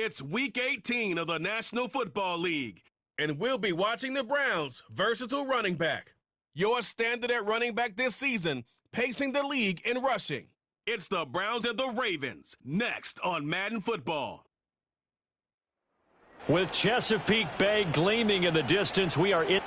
It's Week 18 of the National Football League, and we'll be watching the Browns' versatile running back. Your standard at running back this season, pacing the league in rushing. It's the Browns and the Ravens, next on Madden Football. With Chesapeake Bay gleaming in the distance, we are in.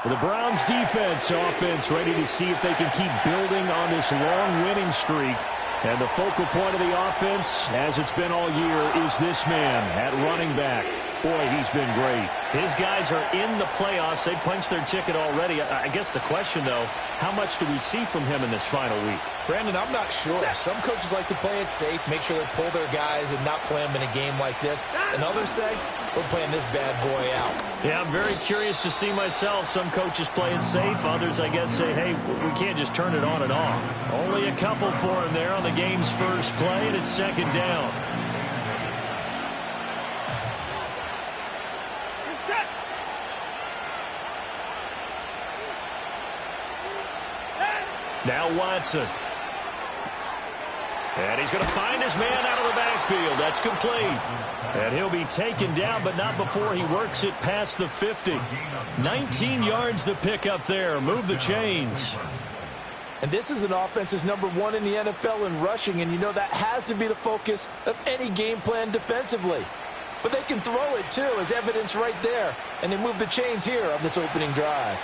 The Browns offense ready to see if they can keep building on this long winning streak. And the focal point of the offense, as it's been all year, is this man at running back. Boy, he's been great. His guys are in the playoffs. They punched their ticket already. I guess the question, though, how much do we see from him in this final week? Brandon, I'm not sure. Some coaches like to play it safe, make sure they pull their guys and not play them in a game like this. And others say, we're playing this bad boy out. Yeah, I'm very curious to see myself. Some coaches play it safe. Others, I guess, say, hey, we can't just turn it on and off. Only a couple for him there on the game's first play, and it's second down. Now Watson. And he's going to find his man out of the backfield. That's complete. And he'll be taken down, but not before he works it past the 50. 19 yards to pick up there. Move the chains. And this is an offense that's #1 in the NFL in rushing, and you know that has to be the focus of any game plan defensively. But they can throw it, too, as evidence right there. And they move the chains here on this opening drive.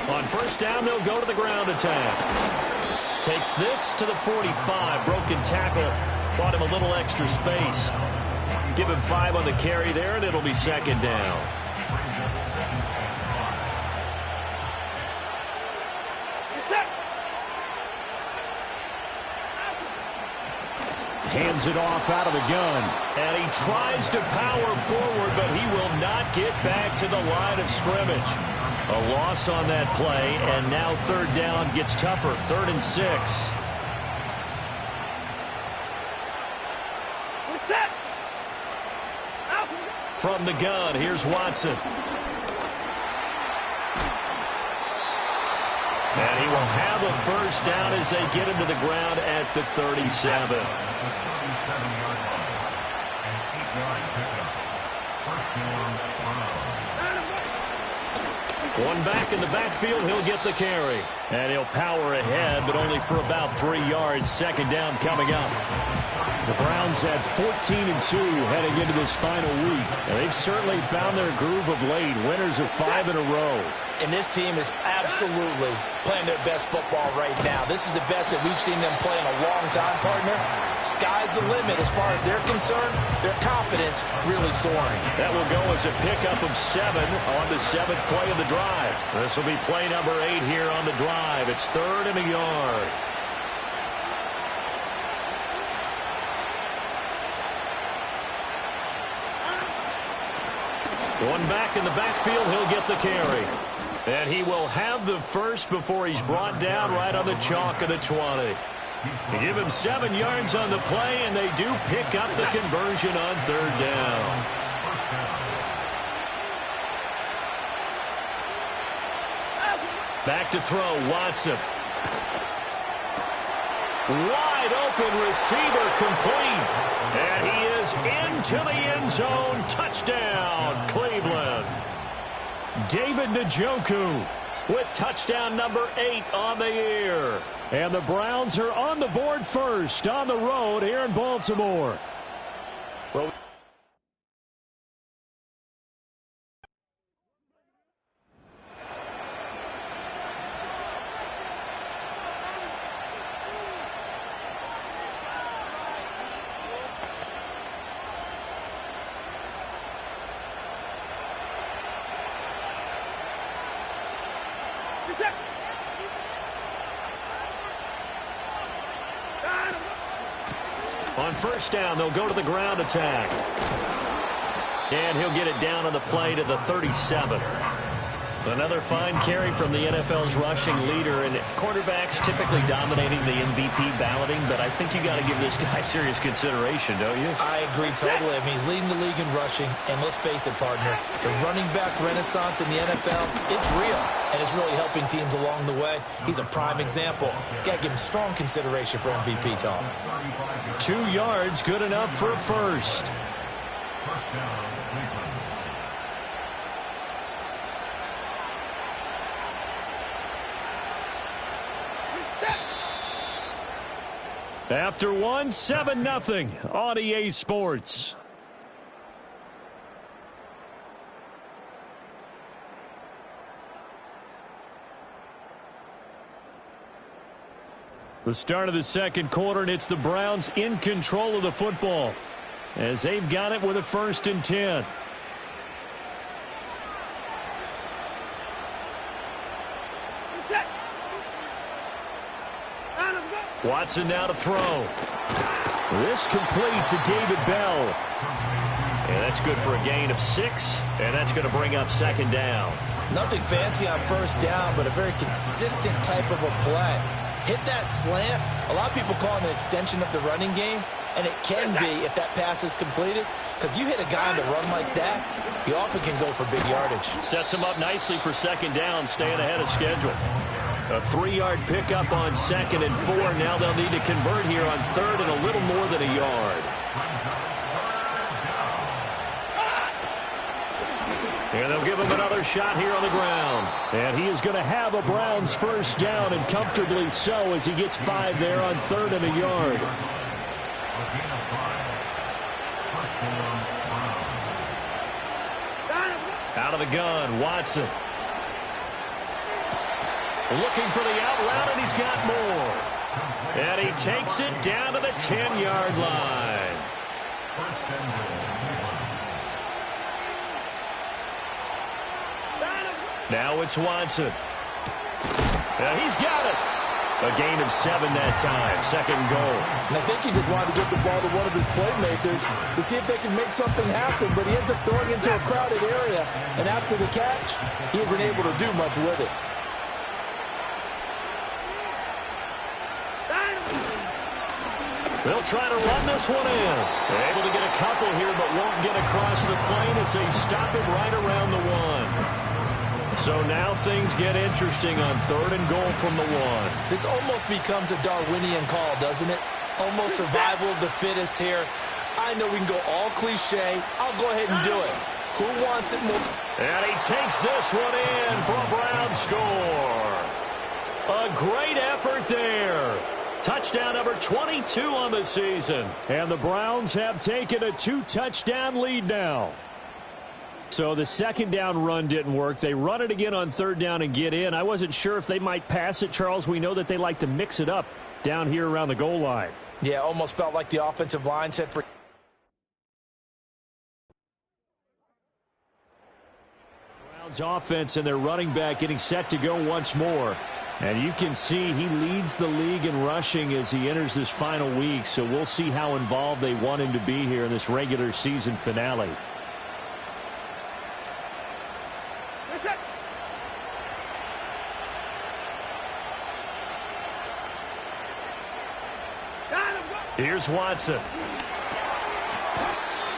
On first down, they'll go to the ground attack. Takes this to the 45. Broken tackle. Bought him a little extra space. Give him 5 on the carry there, and it'll be second down. Hands it off out of the gun. And he tries to power forward, but he will not get back to the line of scrimmage. A loss on that play, and now third down gets tougher. 3rd and 6. From the gun, here's Watson. And he will have a first down as they get him to the ground at the 37. One back in the backfield, he'll get the carry. And he'll power ahead, but only for about 3 yards. Second down coming up. The Browns at 14-2 heading into this final week. And they've certainly found their groove of late. Winners of 5 in a row. And this team is absolutely playing their best football right now. This is the best that we've seen them play in a long time, partner. Sky's the limit as far as they're concerned. Their confidence really soaring. That will go as a pickup of 7 on the 7th play of the drive. This will be play number 8 here on the drive. It's 3rd and a yard. One back in the backfield, he'll get the carry. And he will have the first before he's brought down right on the chalk of the 20. They give him 7 yards on the play, and they do pick up the conversion on 3rd down. Back to throw, Watson. Wide open receiver complete. And he is into the end zone. Touchdown, Cleveland. David Njoku with touchdown number 8 on the year. And the Browns are on the board first on the road here in Baltimore. Well, on first down, they'll go to the ground attack. And he'll get it down on the play to the 37. Another fine carry from the NFL's rushing leader, and quarterbacks typically dominating the MVP balloting, but I think you got to give this guy serious consideration, don't you? I agree totally. I mean, he's leading the league in rushing, and let's face it, partner, the running back renaissance in the NFL, it's real, and it's really helping teams along the way. He's a prime example. Got to give him strong consideration for MVP talk. 2 yards, good enough for a first. After 1, 7-0 on EA Sports. The start of the second quarter, and it's the Browns in control of the football as they've got it with a 1st and 10. Watson now to throw. This complete to David Bell. And that's good for a gain of 6, and that's going to bring up 2nd down. Nothing fancy on 1st down, but a very consistent type of a play. Hit that slant. A lot of people call it an extension of the running game, and it can be if that pass is completed, because you hit a guy on the run like that, he often can go for big yardage. Sets him up nicely for 2nd down, staying ahead of schedule. A 3-yard pickup on 2nd and 4. Now they'll need to convert here on 3rd and a little more than a yard. And they'll give him another shot here on the ground. And he is going to have a Browns 1st down, and comfortably so, as he gets 5 there on 3rd and a yard. Out of the gun, Watson. Looking for the out route, and he's got more. And he takes it down to the 10-yard line. Now it's Watson. And he's got it. A gain of 7 that time. 2nd and goal. And I think he just wanted to get the ball to one of his playmakers to see if they can make something happen, but he ends up throwing into a crowded area, and after the catch, he isn't able to do much with it. They'll try to run this one in. They're able to get a couple here, but won't get across the plane as they stop him right around the 1. So now things get interesting on 3rd and goal from the 1. This almost becomes a Darwinian call, doesn't it? Almost survival of the fittest here. I know we can go all cliche. I'll go ahead and do it. Who wants it more? And he takes this one in for a Brown score. A great effort there. Touchdown number 22 on the season. And the Browns have taken a 2-touchdown lead now. So the 2nd down run didn't work. They run it again on 3rd down and get in. I wasn't sure if they might pass it, Charles. We know that they like to mix it up down here around the goal line. Yeah, almost felt like the offensive line said for... Browns offense and their running back getting set to go once more. And you can see he leads the league in rushing as he enters this final week. So we'll see how involved they want him to be here in this regular season finale. Here's Watson.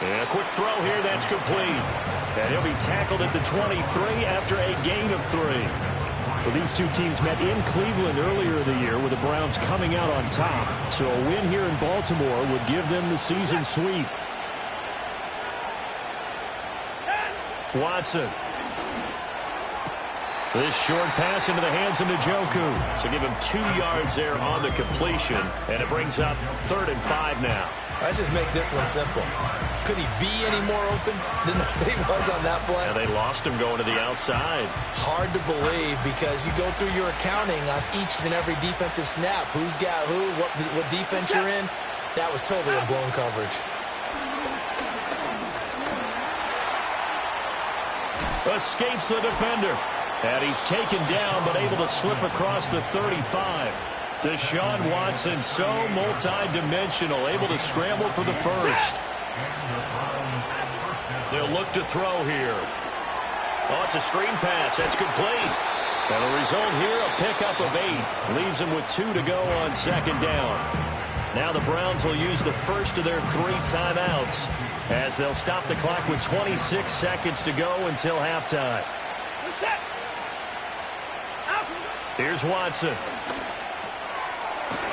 And a quick throw here, that's complete. And he'll be tackled at the 23 after a gain of 3. Well, these two teams met in Cleveland earlier in the year with the Browns coming out on top. So a win here in Baltimore would give them the season sweep. Watson. This short pass into the hands of Njoku. So give him 2 yards there on the completion. And it brings up 3rd and 5 now. Let's just make this one simple. Could he be any more open than he was on that play? And they lost him going to the outside. Hard to believe because you go through your accounting on each and every defensive snap. Who's got who, what defense you're in. That was totally a blown coverage. Escapes the defender. And he's taken down but able to slip across the 35. Deshaun Watson, so multi-dimensional, able to scramble for the first. They'll look to throw here. Oh, it's a screen pass. That's complete. And the result here, a pickup of 8. Leaves them with 2 to go on second down. Now the Browns will use the first of their 3 timeouts as they'll stop the clock with 26 seconds to go until halftime. Here's Watson.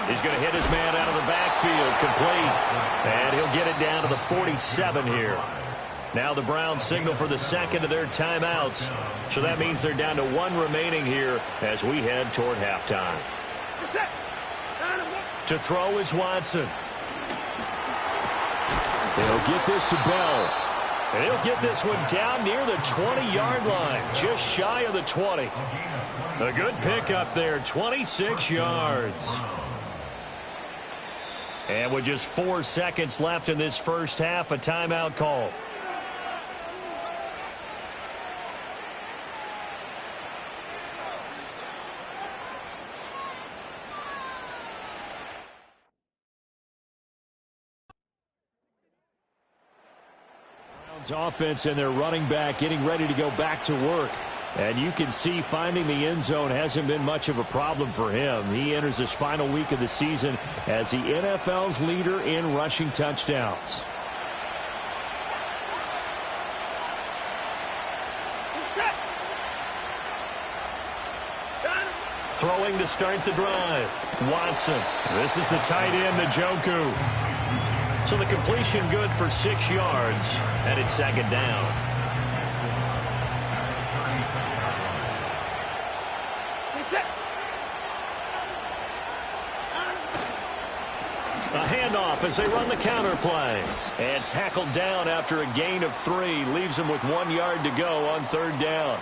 He's going to hit his man out of the backfield, complete. And he'll get it down to the 47 here. Now the Browns signal for the second of their timeouts. So that means they're down to 1 remaining here as we head toward halftime. To throw is Watson. He'll get this to Bell. And he'll get this one down near the 20-yard line, just shy of the 20. A good pickup there, 26 yards. And with just 4 seconds left in this first half, a timeout call. Offense and their running back getting ready to go back to work. And you can see finding the end zone hasn't been much of a problem for him. He enters his final week of the season as the NFL's leader in rushing touchdowns. Throwing to start the drive. Watson. This is the tight end, Njoku. So the completion good for 6 yards, and it's second down. A handoff as they run the counter play. And tackled down after a gain of 3. Leaves him with 1 yard to go on third down.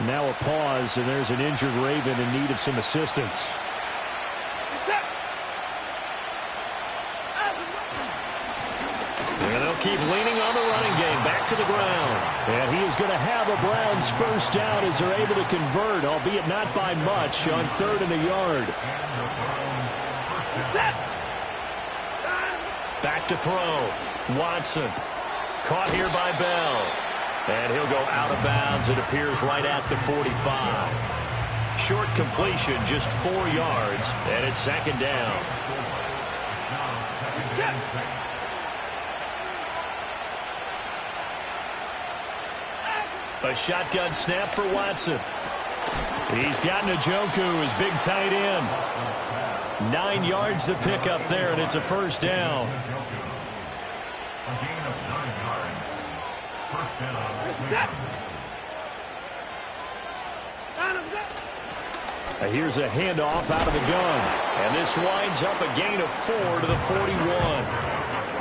Now a pause, and there's an injured Raven in need of some assistance. And they'll keep leaning on the running game. Back to the ground. And he is going to have a Browns first down as they're able to convert, albeit not by much, on 3rd and a yard. Back to throw. Watson. Caught here by Bell. And he'll go out of bounds. It appears right at the 45. Short completion, just 4 yards. And it's second down. A shotgun snap for Watson. He's got Njoku, his big tight end. 9 yards to pick up there, and it's a first down. Here's a handoff out of the gun. And this winds up a gain of 4 to the 41.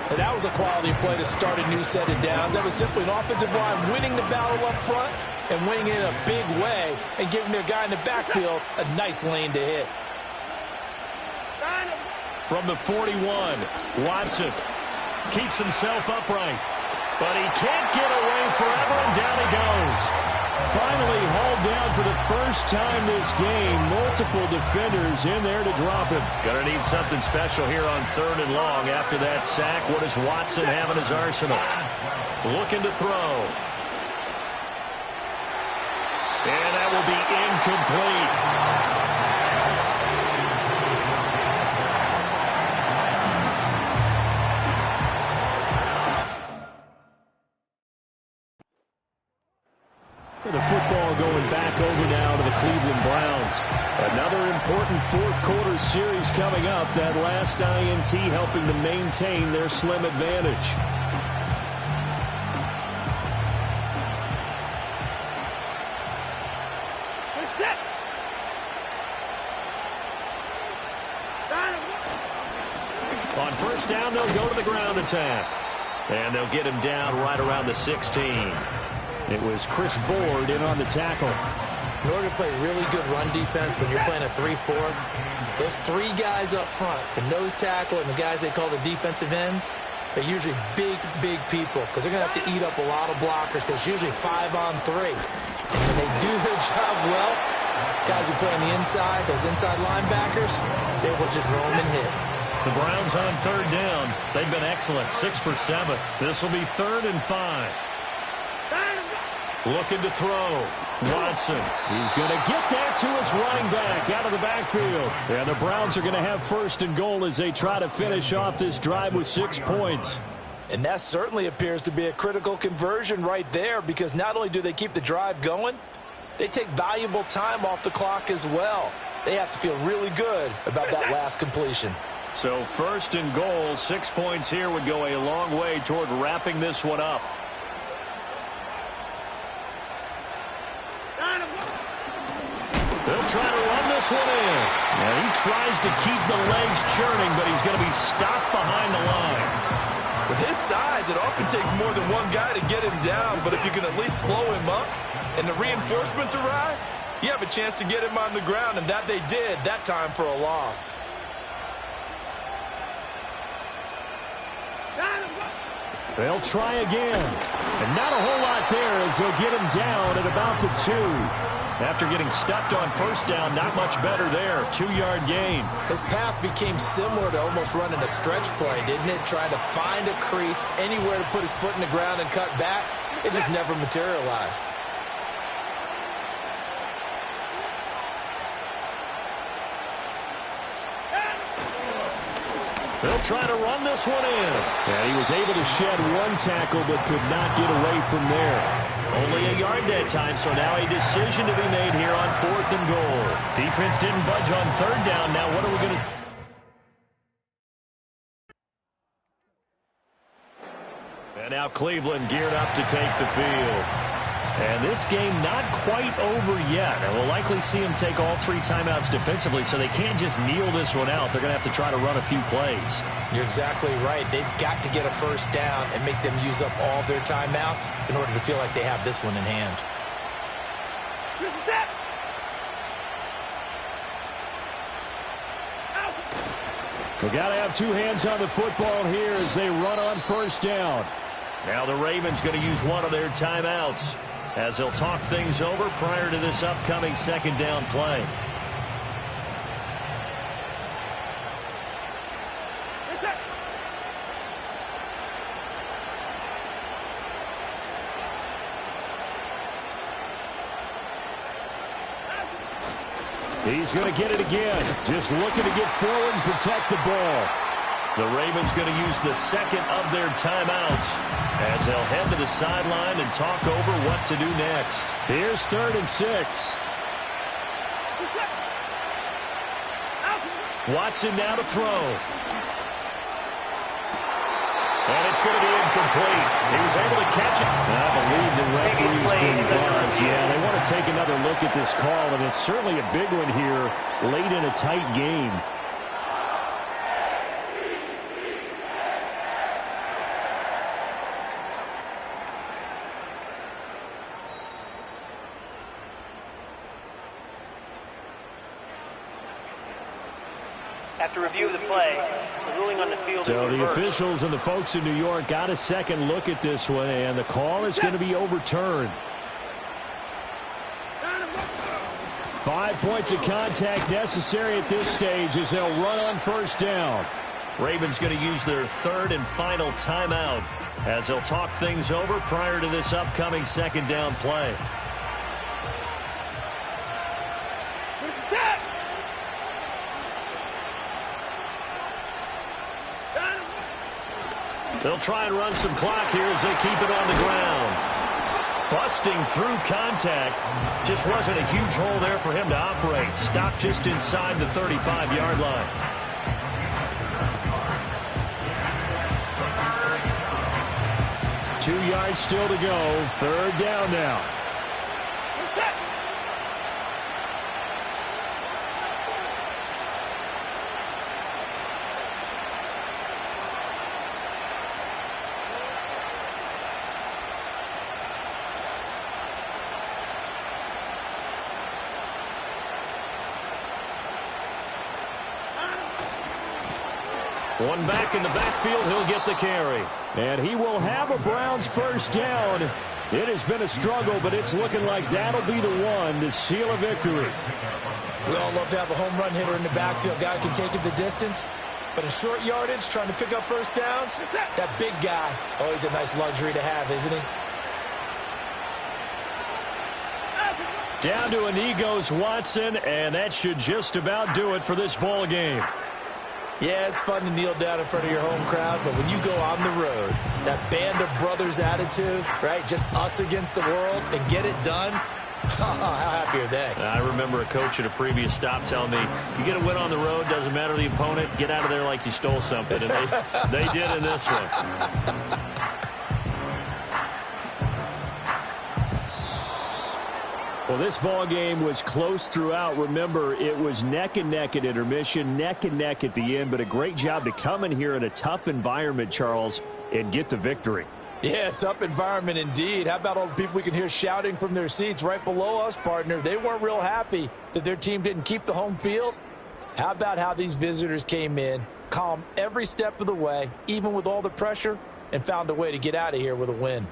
And that was a quality play to start a new set of downs. That was simply an offensive line winning the battle up front and winning it in a big way and giving their guy in the backfield a nice lane to hit. From the 41, Watson keeps himself upright. But he can't get away forever, and down he goes. Finally hauled down for the first time this game. Multiple defenders in there to drop him. Gonna need something special here on 3rd and long after that sack. What does Watson have in his arsenal? Looking to throw. And that will be incomplete. The football going back over now to the Cleveland Browns. Another important fourth-quarter series coming up. That last INT helping to maintain their slim advantage. On first down, they'll go to the ground attack. And they'll get him down right around the 16. It was Chris Board in on the tackle. In order to play really good run defense when you're playing a 3-4, those 3 guys up front, the nose tackle and the guys they call the defensive ends, they're usually big, big people because they're going to have to eat up a lot of blockers because it's usually 5 on 3. And when they do their job well, guys who play on the inside, those inside linebackers, they will just roam and hit. The Browns on third down. They've been excellent, 6 for 7. This will be 3rd and 5. Looking to throw. Watson. He's going to get that to his running back out of the backfield. And the Browns are going to have first and goal as they try to finish off this drive with 6 points. And that certainly appears to be a critical conversion right there, because not only do they keep the drive going, they take valuable time off the clock as well. They have to feel really good about that last completion. So first and goal, 6 points here would go a long way toward wrapping this one up. They'll try to run this one in. And he tries to keep the legs churning, but he's going to be stopped behind the line. With his size, it often takes more than one guy to get him down, but if you can at least slow him up and the reinforcements arrive, you have a chance to get him on the ground, and that they did that time for a loss. They'll try again. And not a whole lot there as they'll get him down at about the 2. After getting stuffed on first down, not much better there. 2-yard gain. His path became similar to almost running a stretch play, didn't it? Trying to find a crease, anywhere to put his foot in the ground and cut back. It just never materialized. They'll try to run this one in. And he was able to shed one tackle but could not get away from there. Only a yard that time, so now a decision to be made here on 4th and goal. Defense didn't budge on 3rd down. Now what are we going to... And now Cleveland geared up to take the field. And this game not quite over yet. And we'll likely see him take all 3 timeouts defensively, so they can't just kneel this one out. They're going to have to try to run a few plays. You're exactly right. They've got to get a first down and make them use up all their timeouts in order to feel like they have this one in hand. We've got to have 2 hands on the football here as they run on first down. Now the Ravens going to use one of their timeouts as they'll talk things over prior to this upcoming 2nd down play. He's going to get it again. Just looking to get forward and protect the ball. The Ravens going to use the 2nd of their timeouts as they'll head to the sideline and talk over what to do next. Here's 3rd and 6. Watson now to throw. And it's going to be incomplete. He was able to catch it. I believe the referee's been buzzed. Yeah, they want to take another look at this call, and it's certainly a big one here late in a tight game. After review of the play, the ruling on the field is reversed. So the officials and the folks in New York got a second look at this one, and the call is going to be overturned. 5 points of contact necessary at this stage as they'll run on first down. Ravens going to use their 3rd and final timeout as they'll talk things over prior to this upcoming 2nd down play. They'll try and run some clock here as they keep it on the ground. Busting through contact. Just wasn't a huge hole there for him to operate. Stopped just inside the 35-yard line. Two yards still to go. 3rd down now. One back in the backfield, he'll get the carry. And he will have a Browns first down. It has been a struggle, but it's looking like that'll be the one to seal a victory. We all love to have a home run hitter in the backfield. Guy can take it the distance. But in short yardage, trying to pick up first downs, that big guy, always a nice luxury to have, isn't he? Down to a knee goes Watson, and that should just about do it for this ball game. Yeah, it's fun to kneel down in front of your home crowd, but when you go on the road, that band of brothers attitude, right, just us against the world, and get it done, how happy are they? I remember a coach at a previous stop telling me, you get a win on the road, doesn't matter the opponent, get out of there like you stole something, and they did in this one. Well, this ball game was close throughout. Remember, it was neck and neck at intermission, neck and neck at the end, but a great job to come in here in a tough environment, Charles, and get the victory. Yeah, tough environment indeed. How about all the people we can hear shouting from their seats right below us, partner? They weren't real happy that their team didn't keep the home field. How about how these visitors came in, calm every step of the way, even with all the pressure, and found a way to get out of here with a win.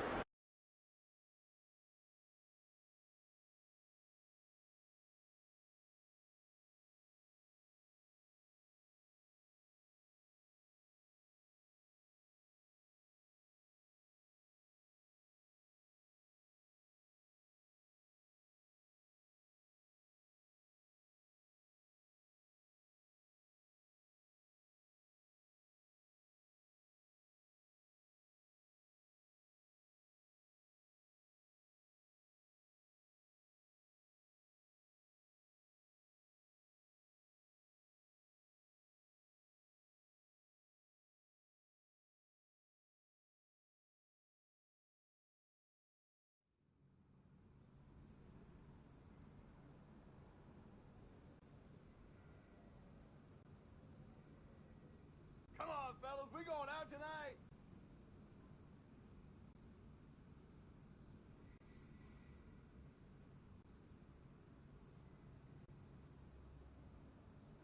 Come on, fellas, we going out tonight.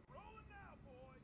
Rolling now, boys.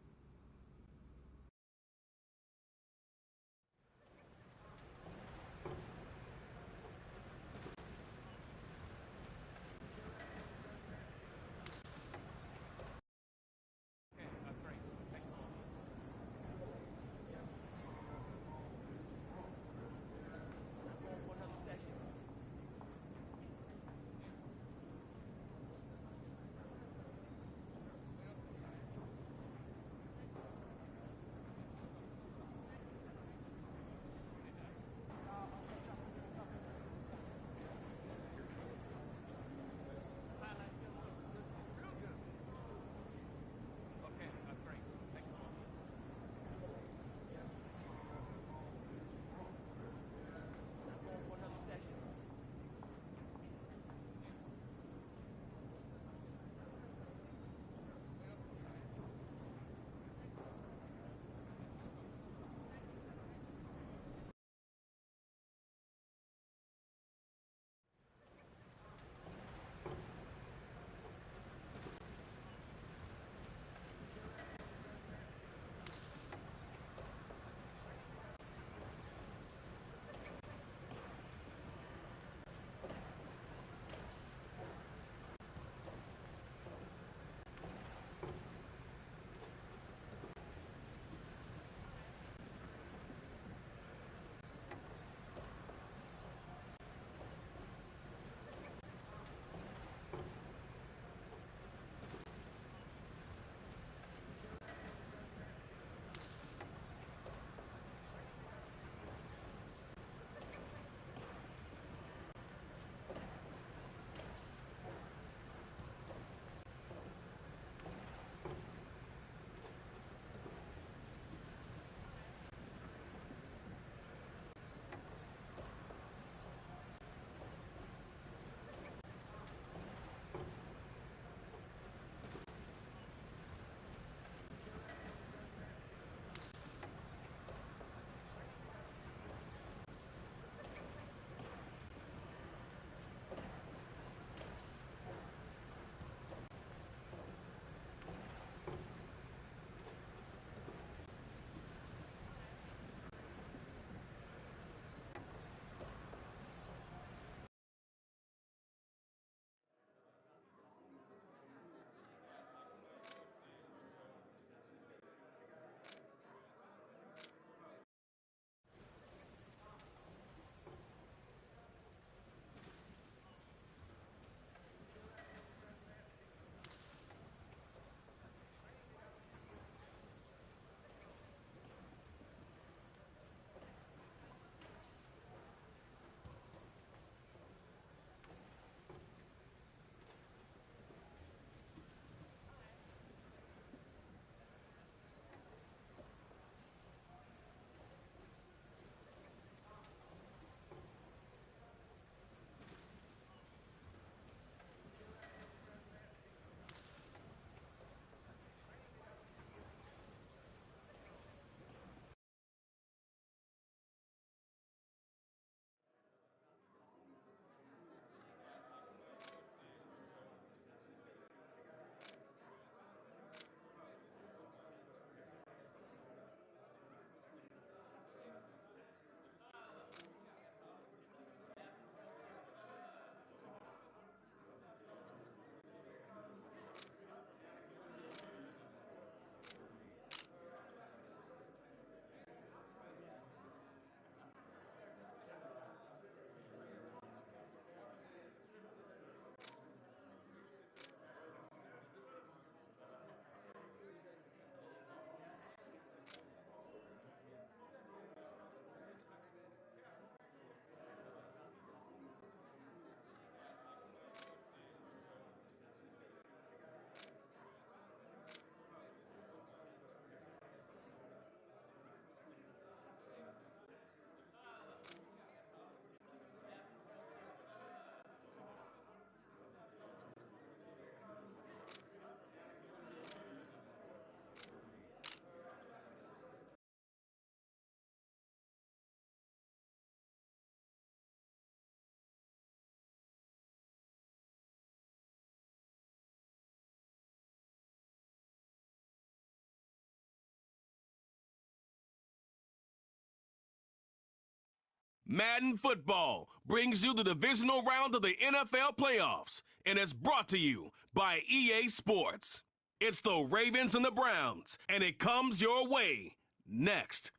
Madden Football brings you the divisional round of the NFL playoffs, and it's brought to you by EA Sports. It's the Ravens and the Browns, and it comes your way next.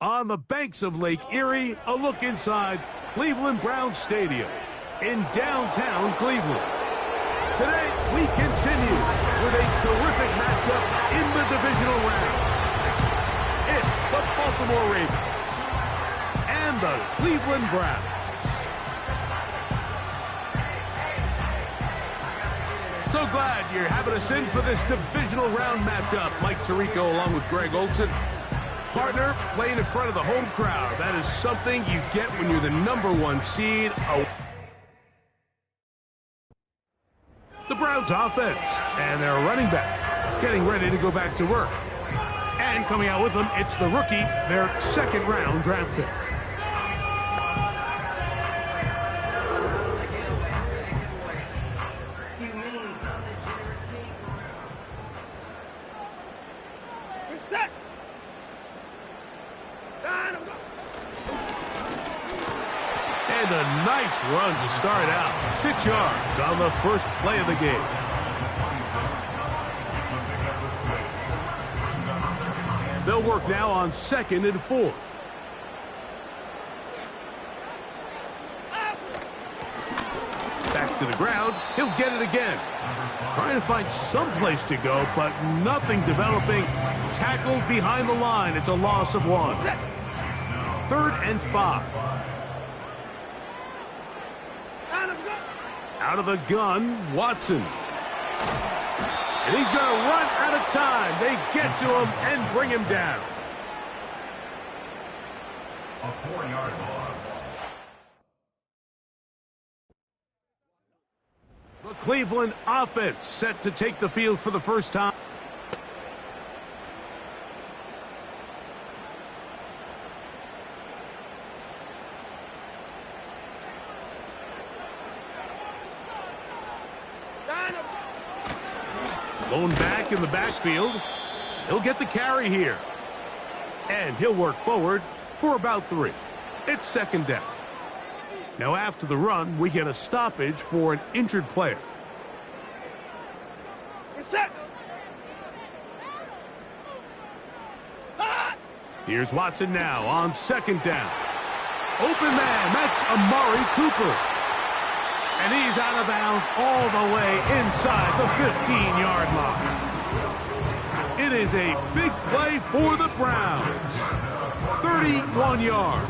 On the banks of Lake Erie, a look inside Cleveland Browns Stadium in downtown Cleveland. Today, we continue with a terrific matchup in the divisional round. It's the Baltimore Ravens and the Cleveland Browns. So glad you're having us in for this divisional round matchup. Mike Tirico along with Greg Olson. Partner, playing in front of the home crowd. That is something you get when you're the #1 seed. The Browns offense and their running back getting ready to go back to work. And coming out with them, it's the rookie, their second-round draft pick. And a nice run to start out. 6 yards on the first play of the game. They'll work now on 2nd and 4. Back to the ground. He'll get it again. Trying to find some place to go, but nothing developing. Tackled behind the line. It's a loss of 1. 3rd and 5. Out of the gun, Watson. And he's going to run out of time. They get to him and bring him down. A 4-yard loss. The Cleveland offense set to take the field for the first time. Going back in the backfield. He'll get the carry here. And he'll work forward for about 3. It's 2nd down. Now after the run, we get a stoppage for an injured player. Here's Watson now on 2nd down. Open man, that's Amari Cooper. And he's out of bounds all the way inside the 15-yard line. It is a big play for the Browns. 31 yards.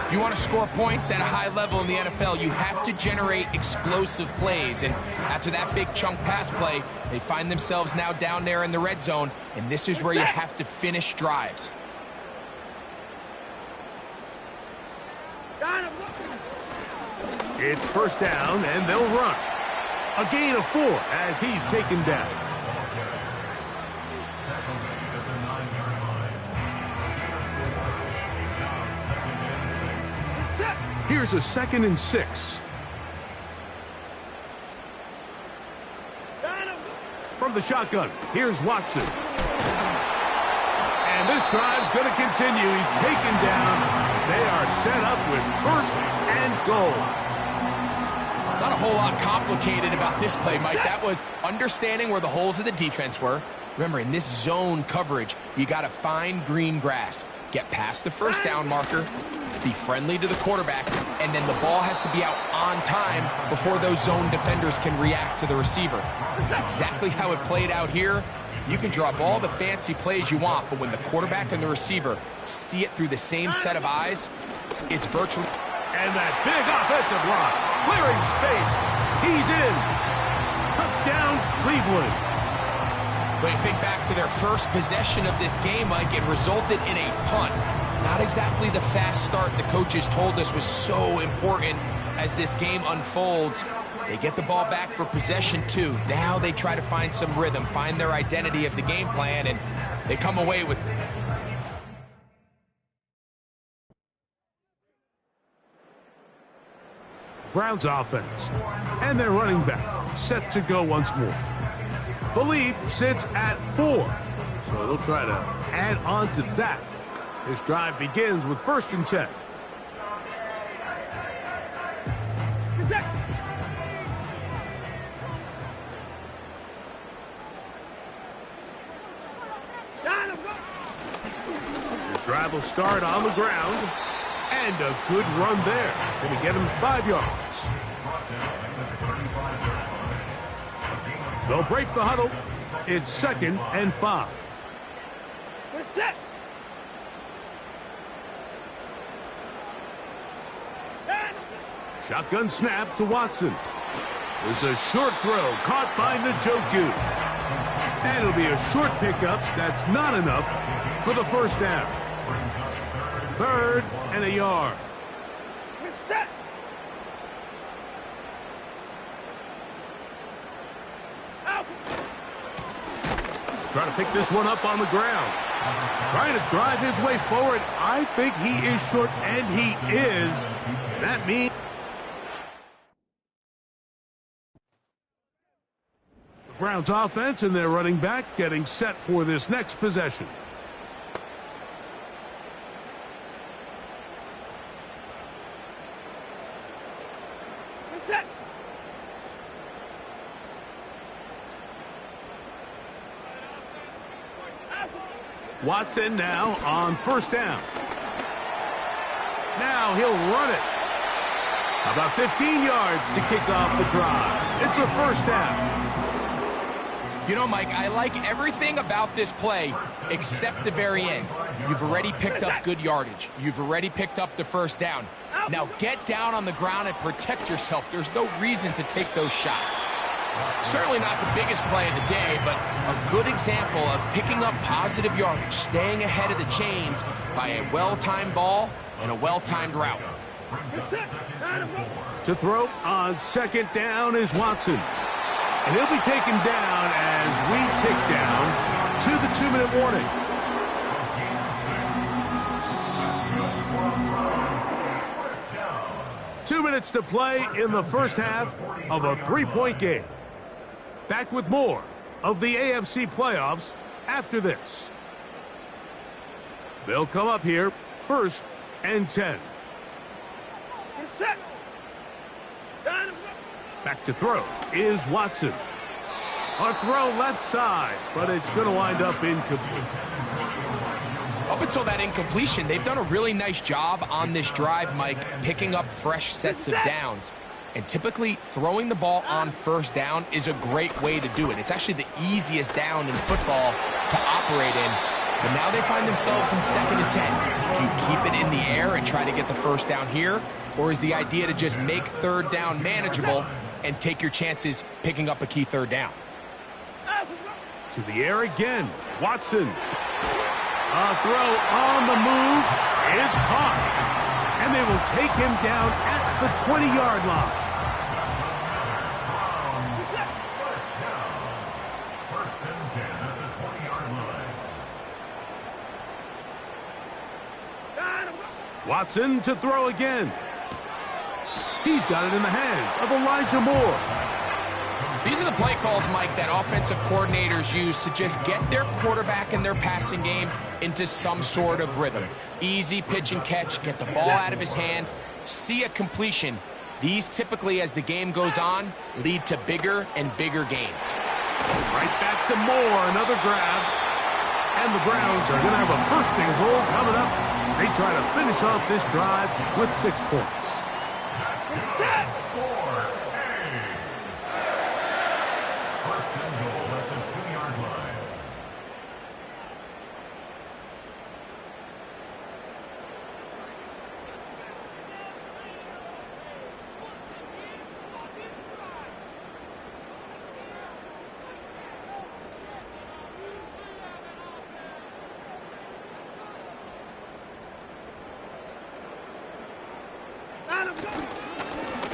If you want to score points at a high level in the NFL, you have to generate explosive plays. And after that big chunk pass play, they find themselves now down there in the red zone. And this is where you have to finish drives. It's 1st down, and they'll run. A gain of 4 as he's taken down. Here's a 2nd and 6. From the shotgun, here's Watson. And this drive's going to continue. He's taken down. They are set up with 1st and goal. Not a whole lot complicated about this play, Mike. That was understanding where the holes of the defense were. Remember, in this zone coverage, you got to find green grass. Get past the 1st down marker, be friendly to the quarterback, and then the ball has to be out on time before those zone defenders can react to the receiver. That's exactly how it played out here. You can draw up all the fancy plays you want, but when the quarterback and the receiver see it through the same set of eyes, it's virtually... And that big offensive line, clearing space. He's in. Touchdown, Cleveland. But you think back to their first possession of this game, Mike, it resulted in a punt. Not exactly the fast start the coaches told us was so important as this game unfolds. They get the ball back for possession 2. Now they try to find some rhythm, find their identity of the game plan, and they come away with... Browns offense and their running back set to go once more. The lead sits at 4, so they'll try to add on to that. This drive begins with 1st and 10. This drive will start on the ground. And a good run there. Going to get him 5 yards. They'll break the huddle. It's 2nd and 5. We're set. Shotgun snap to Watson. There's a short throw caught by Njoku. And it'll be a short pickup. That's not enough for the 1st down. 3rd and a yard. We're set. Out. Trying to pick this one up on the ground. Trying to drive his way forward. I think he is short, and he is. That means the Browns offense and their running back getting set for this next possession. We're set. Watson now on 1st down. Now he'll run it. About 15 yards to kick off the drive. It's a 1st down. You know, Mike, I like everything about this play except the very end. You've already picked up good yardage. You've already picked up the 1st down. Now get down on the ground and protect yourself. There's no reason to take those shots. Certainly not the biggest play of the day, but a good example of picking up positive yardage, staying ahead of the chains by a well-timed ball and a well-timed route. To throw on 2nd down is Watson. And he'll be taken down as we tick down to the 2-minute warning. Two minutes to play in the 1st half of a 3-point game. Back with more of the AFC playoffs after this. They'll come up here 1st and 10. We're set. Back to throw is Watson. A throw left side, but it's going to wind up incomplete. Up until that incompletion, they've done a really nice job on this drive, Mike, picking up fresh sets of downs. And typically, throwing the ball on 1st down is a great way to do it. It's actually the easiest down in football to operate in. But now they find themselves in 2nd and 10. Do you keep it in the air and try to get the 1st down here? Or is the idea to just make 3rd down manageable and take your chances picking up a key 3rd down? To the air again. Watson. A throw on the move is caught. And they will take him down at the 20-yard line. Watson to throw again. He's got it in the hands of Elijah Moore. These are the play calls, Mike, that offensive coordinators use to just get their quarterback and their passing game into some sort of rhythm. Easy pitch and catch, get the ball out of his hand, see a completion. These typically, as the game goes on, lead to bigger and bigger gains. Right back to Moore, another grab. And the Browns are going to have a 1st and goal coming up. They try to finish off this drive with 6 points.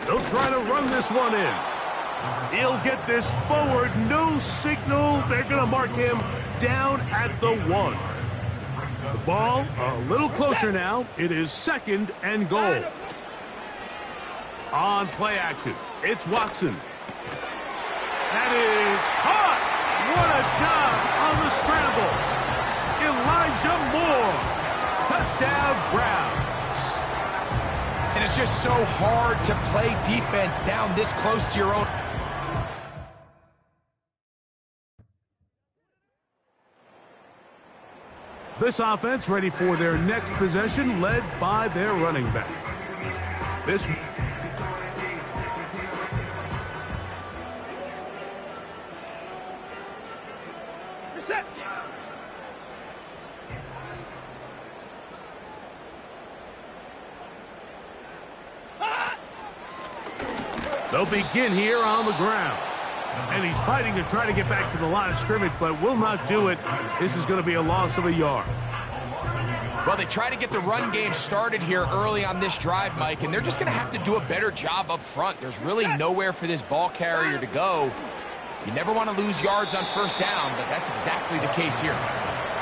They'll try to run this one in. He'll get this forward. No signal. They're going to mark him down at the 1. The ball a little closer now. It is 2nd and goal. On play action, it's Watson. That is hot. What a job on the scramble. Elijah Moore. Touchdown, Browns. And it's just so hard to play defense down this close to your own. This offense ready for their next possession, led by their running back. This Reset. They'll begin here on the ground. And he's fighting to try to get back to the line of scrimmage, but will not do it. This is going to be a loss of a yard. Well, they try to get the run game started here early on this drive, Mike, and they're just going to have to do a better job up front. There's really nowhere for this ball carrier to go. You never want to lose yards on first down, but that's exactly the case here.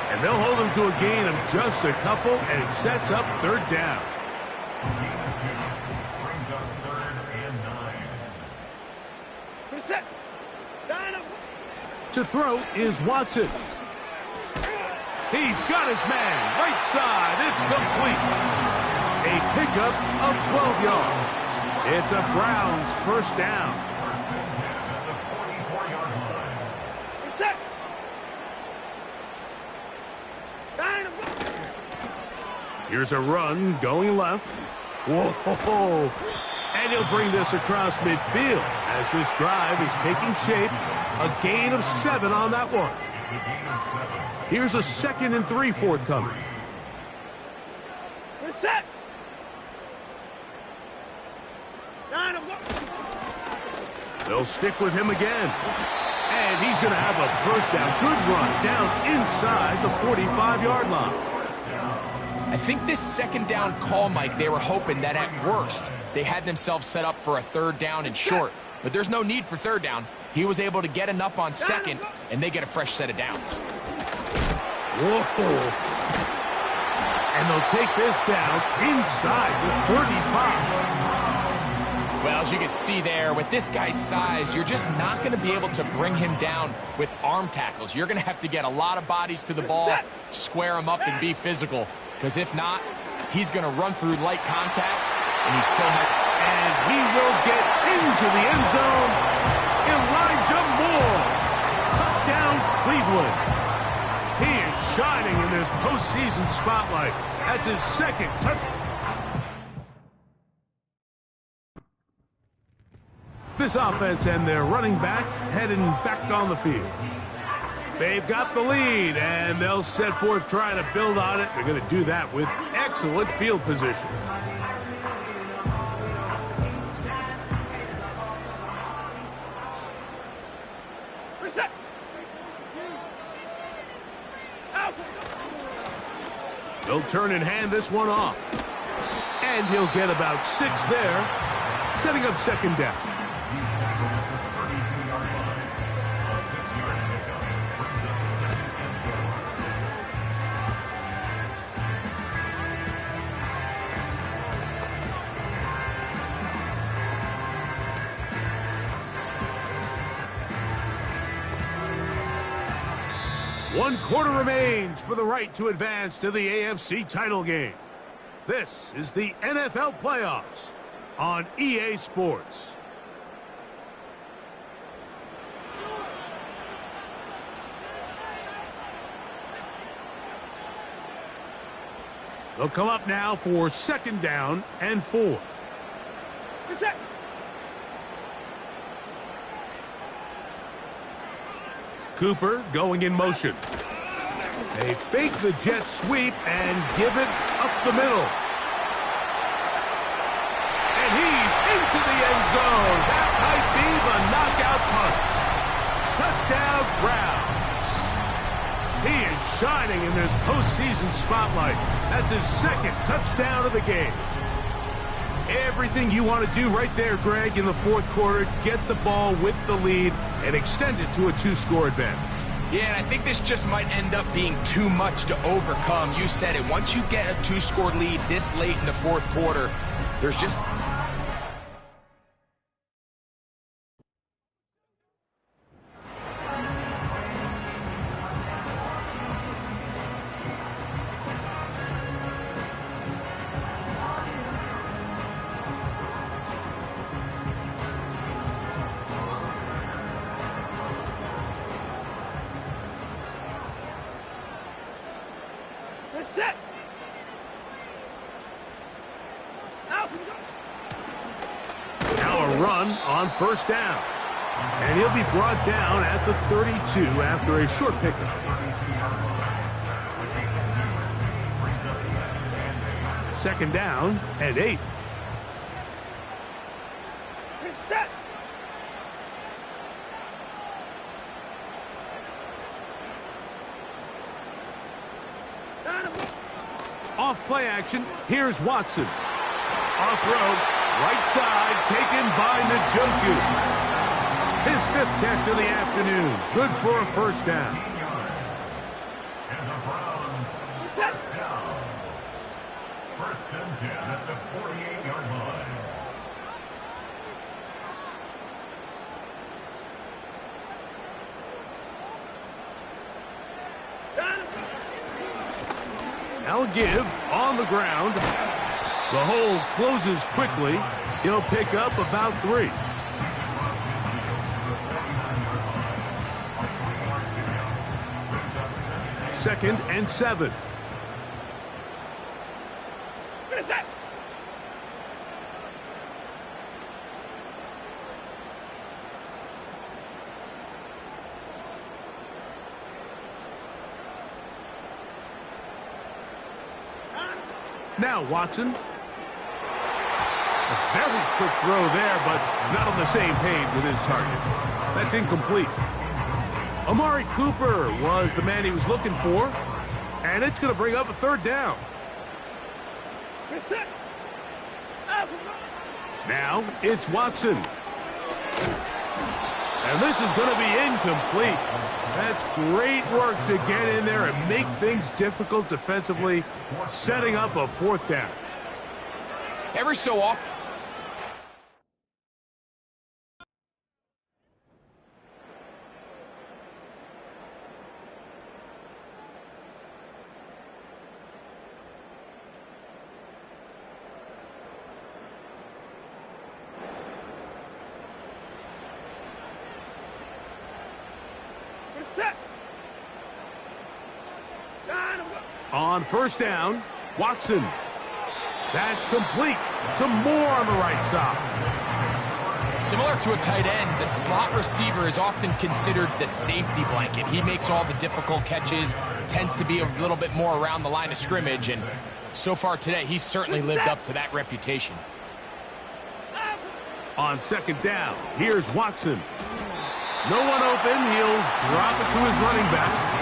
And they'll hold him to a gain of just a couple, and it sets up third down. Brings up 3rd and 9. Reset. To throw is Watson. He's got his man. Right side. It's complete. A pickup of 12 yards. It's a Browns first down. Reset. Here's a run going left. Whoa! And he'll bring this across midfield as this drive is taking shape. A gain of 7 on that one. Here's a 2nd and 3 forthcoming. Reset. They'll stick with him again. And he's going to have a first down. Good run down inside the 45-yard line. I think this second down call, Mike, they were hoping that at worst they had themselves set up for a third down and short. But there's no need for third down. He was able to get enough on second, and they get a fresh set of downs. Whoa. And they'll take this down inside the 35. Well, as you can see there, with this guy's size, you're just not going to be able to bring him down with arm tackles. You're going to have to get a lot of bodies to the ball, square him up, and be physical. Because if not, he's going to run through light contact, and he still has... And he will get into the end zone. Elijah Moore. Touchdown, Cleveland. He is shining in this postseason spotlight. That's his second touchdown. This offense and their running back heading back on the field. They've got the lead, and they'll set forth trying to build on it. They're going to do that with excellent field position. Reset. They'll turn and hand this one off. And he'll get about 6 there, setting up second down. One quarter remains for the right to advance to the AFC title game. This is the NFL playoffs on EA Sports. They'll come up now for second down and 4. Reset. Cooper going in motion. They fake the jet sweep and give it up the middle. And he's into the end zone. That might be the knockout punch. Touchdown, Browns. He is shining in this postseason spotlight. That's his second touchdown of the game. Everything you want to do right there, Greg, in the fourth quarter, get the ball with the lead and extend it to a 2-score advantage. Yeah, and I think this just might end up being too much to overcome. You said it. Once you get a 2-score lead this late in the fourth quarter, there's just... Now a run on first down. And he'll be brought down at the 32 after a short pickup. Second down and 8. Reset. Off play action, here's Watson. Off road, right side, taken by Njoku. His 5th catch of the afternoon. Good for a first down. And the Browns first down. 1st and 10 at the 48-yard line. Now give on the ground. The hole closes quickly. He'll pick up about 3. Second and 7. Reset. Now Watson. A very quick throw there, but not on the same page with his target. That's incomplete. Amari Cooper was the man he was looking for, and it's going to bring up a 3rd down. Reset. Now it's Watson. And this is going to be incomplete. That's great work to get in there and make things difficult defensively, setting up a 4th down. Every so often. Reset. On first down, Watson. That's complete to Moore on the right side. Similar to a tight end, the slot receiver is often considered the safety blanket. He makes all the difficult catches, tends to be a little bit more around the line of scrimmage, and so far today, he's certainly lived up to that reputation. On second down, here's Watson. No one open, he'll drop it to his running back.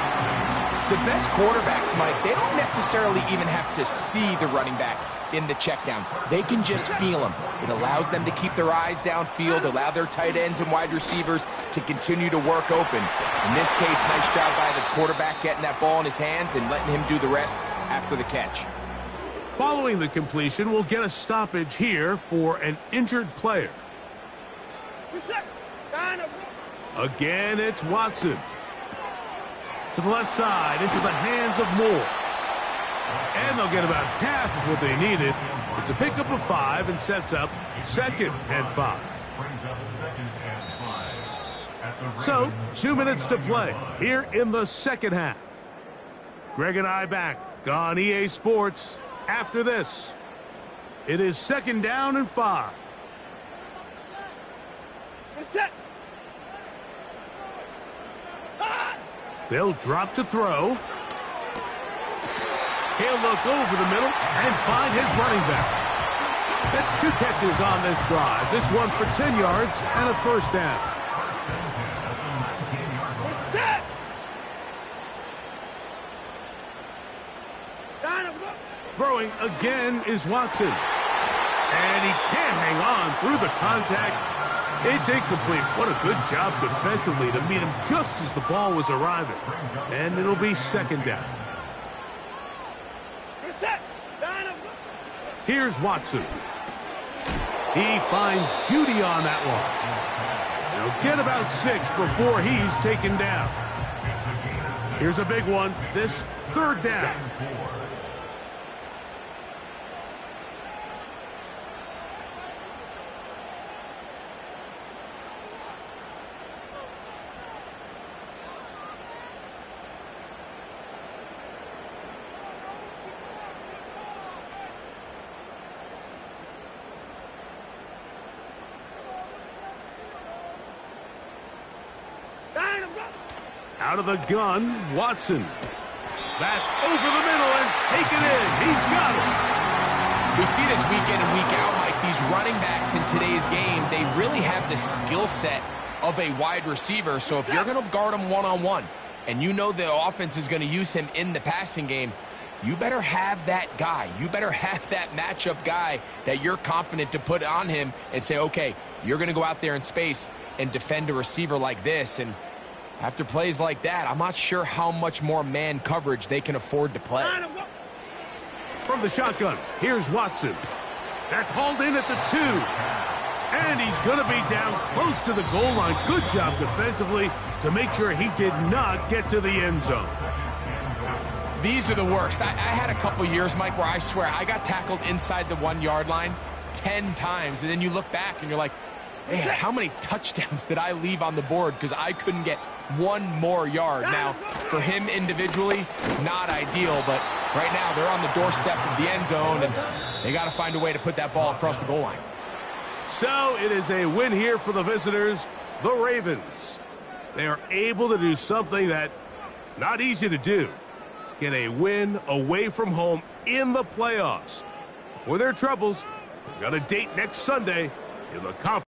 The best quarterbacks, Mike, they don't necessarily even have to see the running back in the check down. They can just feel him. It allows them to keep their eyes downfield, allow their tight ends and wide receivers to continue to work open. In this case, nice job by the quarterback getting that ball in his hands and letting him do the rest after the catch. Following the completion, we'll get a stoppage here for an injured player. Again, it's Watson. To the left side, into the hands of Moore. And they'll get about half of what they needed. It's a pickup of 5 and sets up 2nd and 5. So, 2 minutes to play here in the second half. Greg and I back on EA Sports after this. It is 2nd down and 5. Reset. They'll drop to throw. He'll look over the middle and find his running back. That's 2 catches on this drive. This one for 10 yards and a first down. Throwing again is Watson. And he can't hang on through the contact. It's incomplete. What a good job defensively to meet him just as the ball was arriving. And it'll be 2nd down. Here's Watson. He finds Judy on that one. He'll get about 6 before he's taken down. Here's a big one. This 3rd down. Out of the gun, Watson. That's over the middle and taken in. He's got it. We see this week in and week out, Mike. These running backs in today's game, they really have the skill set of a wide receiver. So if you're going to guard him one-on-one and you know the offense is going to use him in the passing game, you better have that guy. You better have that matchup guy that you're confident to put on him and say, okay, you're going to go out there in space and defend a receiver like this. And after plays like that, I'm not sure how much more man coverage they can afford to play. From the shotgun, here's Watson. That's hauled in at the 2. And he's going to be down close to the goal line. Good job defensively to make sure he did not get to the end zone. These are the worst. I had a couple years, Mike, where I swear I got tackled inside the 1-yard line 10 times. And then you look back and you're like, man, how many touchdowns did I leave on the board because I couldn't get one more yard? Now, for him individually, not ideal, but right now they're on the doorstep of the end zone, and they got to find a way to put that ball across the goal line. So it is a win here for the visitors, the Ravens. They are able to do something that not easy to do. Get a win away from home in the playoffs. For their troubles, they've got a date next Sunday in the conference.